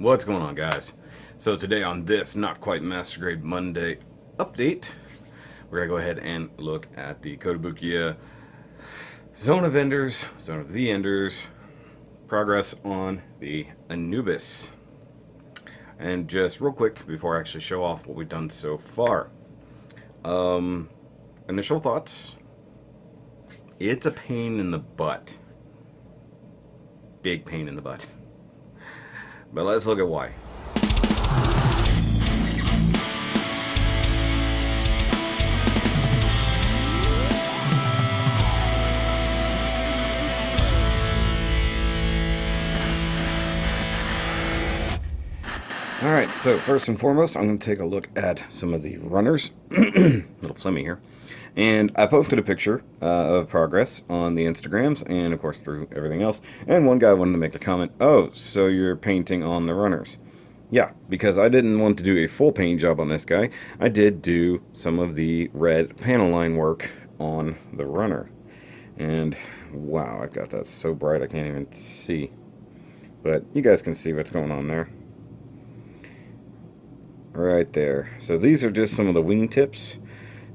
What's going on, guys? So today on this not quite Master Grade Monday update, we're gonna go ahead and look at the Kotobukiya Zone of Enders, Zone of the Enders, progress on the ANUBIS. And just real quick before I actually show off what we've done so far. Initial thoughts. It's a pain in the butt. Big pain in the butt. But let's look at why. Alright, so first and foremost, I'm going to take a look at some of the runners. Little flimmy here. And I posted a picture of progress on the Instagrams and, of course, through everything else. And one guy wanted to make a comment, oh, so you're painting on the runners. Yeah, because I didn't want to do a full paint job on this guy. I did do some of the red panel line work on the runner. And, wow, I've got that so bright I can't even see. But you guys can see what's going on there. Right there. So these are just some of the wingtips,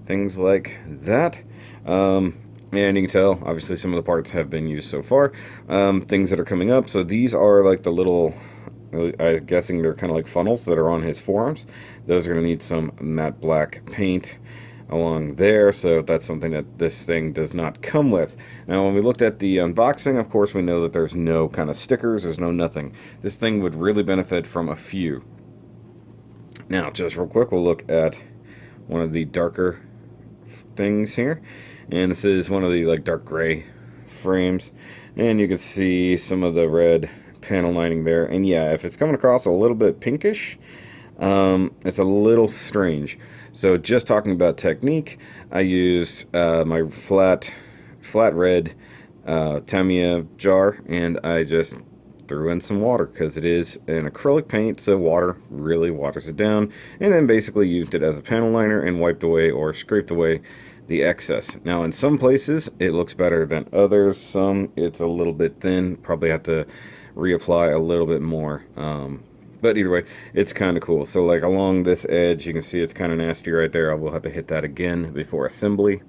things like that. And you can tell, obviously, some of the parts have been used so far. Things that are coming up. So these are like the little, I'm guessing they're kind of like funnels that are on his forearms. Those are going to need some matte black paint along there, so that's something that this thing does not come with. Now, when we looked at the unboxing, of course, we know that there's no kind of stickers, there's no nothing. This thing would really benefit from a few. Now, just real quick, we'll look at one of the darker things here. And this is one of the like dark gray frames. And you can see some of the red panel lining there. And yeah, if it's coming across a little bit pinkish, it's a little strange. So just talking about technique, I used my flat red Tamiya jar, and I just threw in some water because it is an acrylic paint, so water really waters it down, and then basically used it as a panel liner and wiped away or scraped away the excess. Now, in some places it looks better than others. Some it's a little bit thin, probably have to reapply a little bit more, but either way, it's kind of cool. So like along this edge, you can see it's kind of nasty right there. I will have to hit that again before assembly.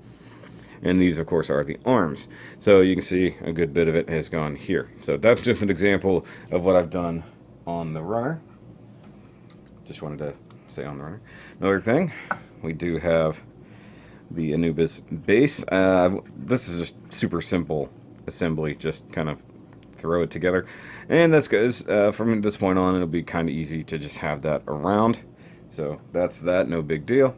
And these, of course, are the arms. So you can see a good bit of it has gone here. So that's just an example of what I've done on the runner. Just wanted to say on the runner. Another thing, we do have the ANUBIS base. This is just super simple assembly. Just kind of throw it together. And that's good. From this point on, it'll be kind of easy to just have that around. So that's that. No big deal.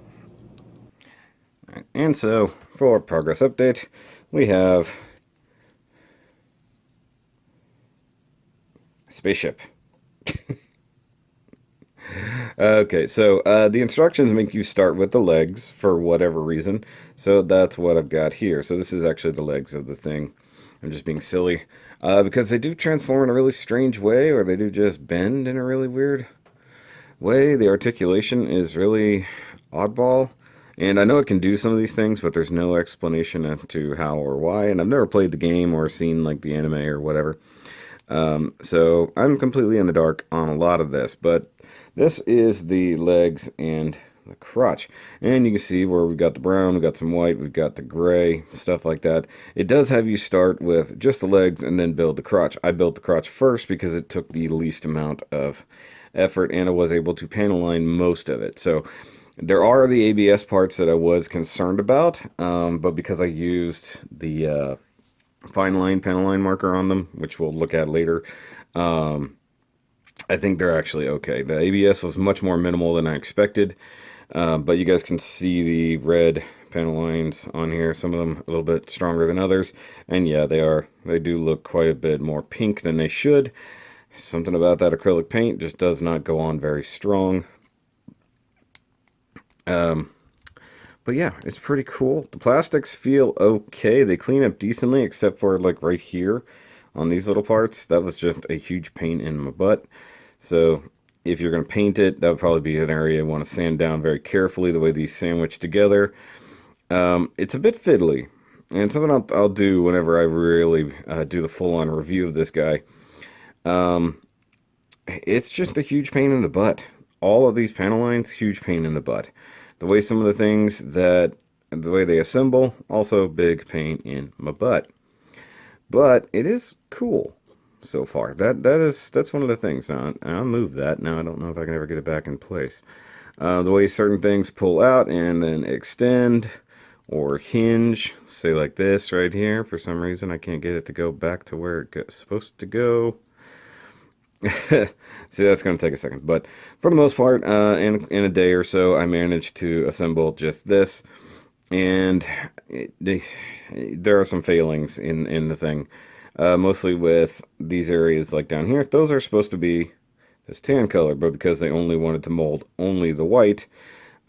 And so, for progress update, we have spaceship. Okay, so the instructions make you start with the legs for whatever reason. So that's what I've got here. So this is actually the legs of the thing. I'm just being silly. Because they do transform in a really strange way, or they do just bend in a really weird way. The articulation is really oddball. And I know it can do some of these things, but there's no explanation as to how or why. And I've never played the game or seen like the anime or whatever. So I'm completely in the dark on a lot of this. But this is the legs and the crotch. And you can see where we've got the brown, we've got some white, we've got the gray, stuff like that. It does have you start with just the legs and then build the crotch. I built the crotch first because it took the least amount of effort and I was able to panel line most of it. So there are the ABS parts that I was concerned about, but because I used the fine line panel line marker on them, which we'll look at later, I think they're actually okay. The ABS was much more minimal than I expected, but you guys can see the red panel lines on here. Some of them a little bit stronger than others, and yeah, they do look quite a bit more pink than they should. Something about that acrylic paint just does not go on very strong. But yeah, it's pretty cool. The plastics feel okay. They clean up decently, except for like right here on these little parts. That was just a huge pain in my butt. So if you're going to paint it, that would probably be an area you want to sand down very carefully, the way these sandwich together. It's a bit fiddly. And something I'll do whenever I really do the full-on review of this guy. it's just a huge pain in the butt. All of these panel lines, huge pain in the butt. The way some of the things that, the way they assemble, also big pain in my butt. But it is cool so far. That's one of the things. Now I'll move that. Now I don't know if I can ever get it back in place. The way certain things pull out and then extend or hinge, say like this right here. For some reason I can't get it to go back to where it's supposed to go. See, that's going to take a second, but for the most part, in a day or so, I managed to assemble just this, and there are some failings in the thing, mostly with these areas like down here. Those are supposed to be this tan color, but because they only wanted to mold only the white,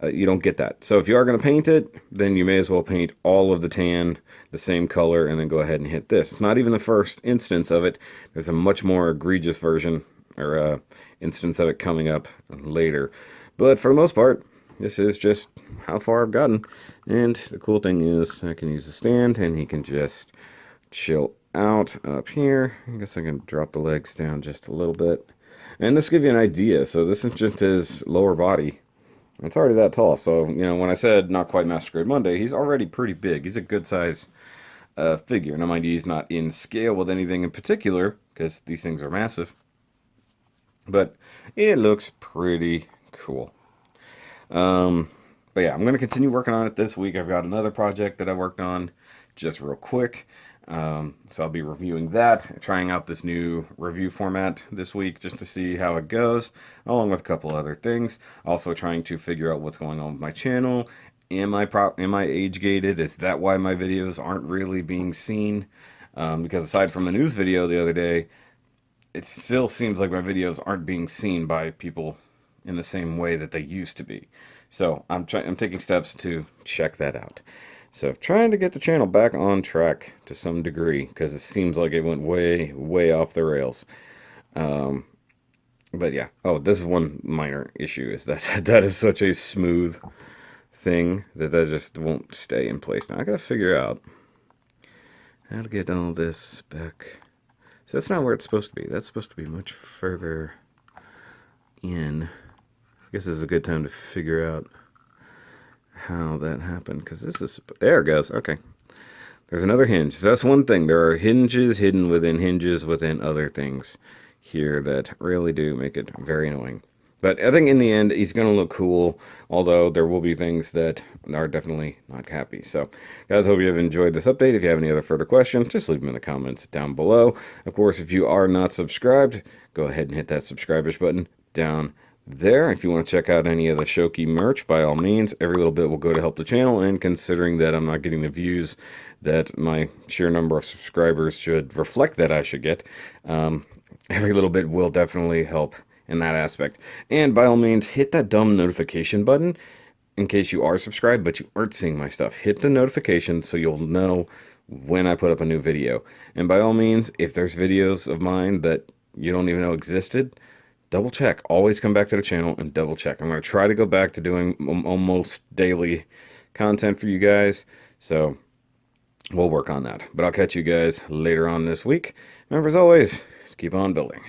you don't get that. So if you are going to paint it, then you may as well paint all of the tan the same color and then go ahead and hit this. It's not even the first instance of it. There's a much more egregious version or instance of it coming up later. But for the most part, this is just how far I've gotten. And the cool thing is I can use the stand and he can just chill out up here. I guess I can drop the legs down just a little bit. And this will give you an idea. So this is just his lower body. It's already that tall, so, you know, when I said not quite Master Grade Monday, he's already pretty big. He's a good size figure. Now, mind you, he's not in scale with anything in particular, because these things are massive. But it looks pretty cool. But yeah, I'm going to continue working on it this week. I've got another project that I worked on just real quick. So I'll be reviewing that, trying out this new review format this week just to see how it goes, along with a couple other things. Also trying to figure out what's going on with my channel. Am I age gated? Is that why my videos aren't really being seen? Because aside from the news video the other day, it still seems like my videos aren't being seen by people in the same way that they used to be. So I'm taking steps to check that out. So trying to get the channel back on track to some degree, because it seems like it went way, way off the rails. But yeah. Oh, this is one minor issue, is that that is such a smooth thing that just won't stay in place. Now I gotta figure out how to get all this back. So that's not where it's supposed to be. That's supposed to be much further in. I guess this is a good time to figure out how that happened, because this is, there it goes. Okay, there's another hinge. So that's one thing. There are hinges hidden within other things here that really do make it very annoying. But I think in the end he's gonna look cool, although there will be things that are definitely not happy. So guys, hope you have enjoyed this update. If you have any other further questions, just leave them in the comments down below. Of course, if you are not subscribed, go ahead and hit that subscribers button down there. If you want to check out any of the Shoki merch, by all means, every little bit will go to help the channel, and considering that I'm not getting the views that my sheer number of subscribers should reflect that I should get, every little bit will definitely help in that aspect. And by all means, hit that dumb notification button in case you are subscribed but you aren't seeing my stuff. Hit the notification so you'll know when I put up a new video. And by all means, if there's videos of mine that you don't even know existed, double check. Always come back to the channel and double check. I'm going to try to go back to doing almost daily content for you guys. So we'll work on that. But I'll catch you guys later on this week. Remember, as always, keep on building.